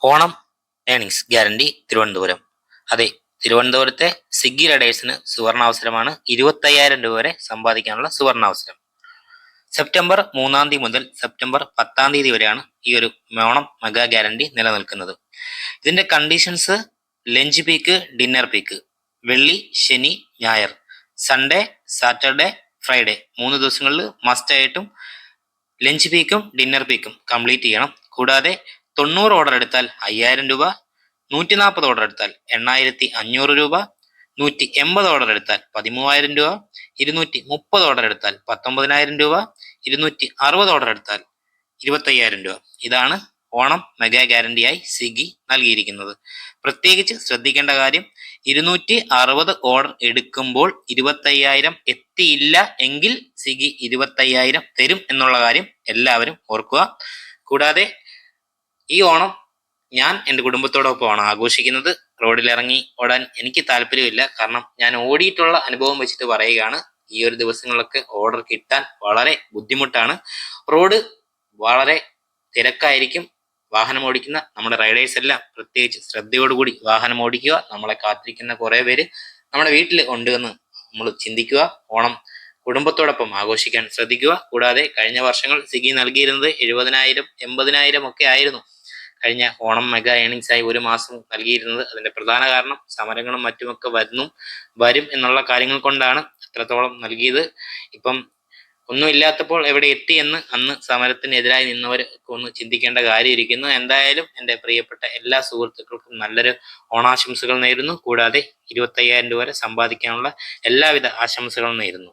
Onam earnings guarantee Thiruvananthapuram. അതെ, തിരുവനന്തപുരത്തെ സ്വിഗ്ഗി റൈഡേഴ്സിന് സുവർണാവസരമാണ്. 25,000 വരെ സമ്പാദിക്കാനുള്ള സുവർണാവസരം. സെപ്റ്റംബർ 3 മുതൽ സെപ്റ്റംബർ 10 വരെയാണ് ഈ ഒരു ഓണം മെഗാ ഗ്യാരണ്ടി നിലനിൽക്കുന്നത്. ഇതിന്റെ conditions: lunch peak, dinner peak, വെള്ളി, ശനി, ഞായർ, സൺഡേ, സാറ്റർഡേ, ഫ്രൈഡേ 3 ദിവസങ്ങളിൽ മസ്റ്റ് ആയിട്ടും ലഞ്ച് പീക്കും ഡിന്നർ പീക്കും കംപ്ലീറ്റ് ചെയ്യണം. കൂടാതെ 90 ഓർഡർ എടുത്താൽ 5,000 രൂപ, 140 ഓർഡർ എടുത്താൽ 8,500 രൂപ, 180 ഓർഡർ എടുത്താൽ 13,000 രൂപ, 230 ഓർഡർ എടുത്താൽ 19,000 രൂപ, 260 ഓർഡർ എടുത്താൽ 25,000 രൂപ. ഇതാണ് ഓണം മെഗാ ഗ്യാരണ്ടിയായി സ്വിഗ്ഗി നൽകിയിരിക്കുന്നത്. പ്രത്യേകിച്ച് ശ്രദ്ധിക്കേണ്ട കാര്യം, 260 ഓർഡർ എടുക്കുമ്പോൾ 25,000 എത്തിയില്ല എങ്കിൽ സ്വിഗ്ഗി 25,000 തരും എന്നുള്ള കാര്യം എല്ലാവരും ഓർക്കുക. കൂടാതെ ഈ ഓണം ഞാൻ എൻ്റെ കുടുംബത്തോടൊപ്പമാണ് ആഘോഷിക്കുന്നത്. റോഡിലിറങ്ങി ഓടാൻ എനിക്ക് താല്പര്യമില്ല. കാരണം ഞാൻ ഓടിയിട്ടുള്ള അനുഭവം വെച്ചിട്ട് പറയുകയാണ്. ഈ ഒരു ദിവസങ്ങളിലൊക്കെ ഓർഡർ കിട്ടാൻ വളരെ ബുദ്ധിമുട്ടാണ്. റോഡ് വളരെ തിരക്കായിരിക്കും. വാഹനം ഓടിക്കുന്ന നമ്മുടെ റൈഡേഴ്സ് എല്ലാം പ്രത്യേകിച്ച് ശ്രദ്ധയോടുകൂടി വാഹനം ഓടിക്കുക. നമ്മളെ കാത്തിരിക്കുന്ന കുറേ പേര് നമ്മുടെ വീട്ടിൽ ഉണ്ട് എന്ന് നമ്മൾ ചിന്തിക്കുക. ഓണം കുടുംബത്തോടൊപ്പം ആഘോഷിക്കാൻ ശ്രദ്ധിക്കുക. കൂടാതെ കഴിഞ്ഞ വർഷങ്ങൾ സ്വിഗ്ഗി നൽകിയിരുന്നത് 70,000, 80,000 ഒക്കെ ആയിരുന്നു കഴിഞ്ഞ ഓണം മെഗാ ഏണിങ്സ് ആയി ഒരു മാസം നൽകിയിരുന്നത്. അതിന്റെ പ്രധാന കാരണം സമരങ്ങളും മറ്റുമൊക്കെ വരും എന്നുള്ള കാര്യങ്ങൾ കൊണ്ടാണ് അത്രത്തോളം നൽകിയത്. ഇപ്പം ഒന്നുമില്ലാത്തപ്പോൾ എവിടെ എത്തി എന്ന് അന്ന് സമരത്തിനെതിരായി നിന്നവർ ഒന്ന് ചിന്തിക്കേണ്ട കാര്യം ഇരിക്കുന്നു. എന്തായാലും എൻ്റെ പ്രിയപ്പെട്ട എല്ലാ സുഹൃത്തുക്കൾക്കും നല്ലൊരു ഓണാശംസകൾ നേരുന്നു. കൂടാതെ 25,000 രൂപ വരെ സമ്പാദിക്കാനുള്ള എല്ലാവിധ ആശംസകളും നേരുന്നു.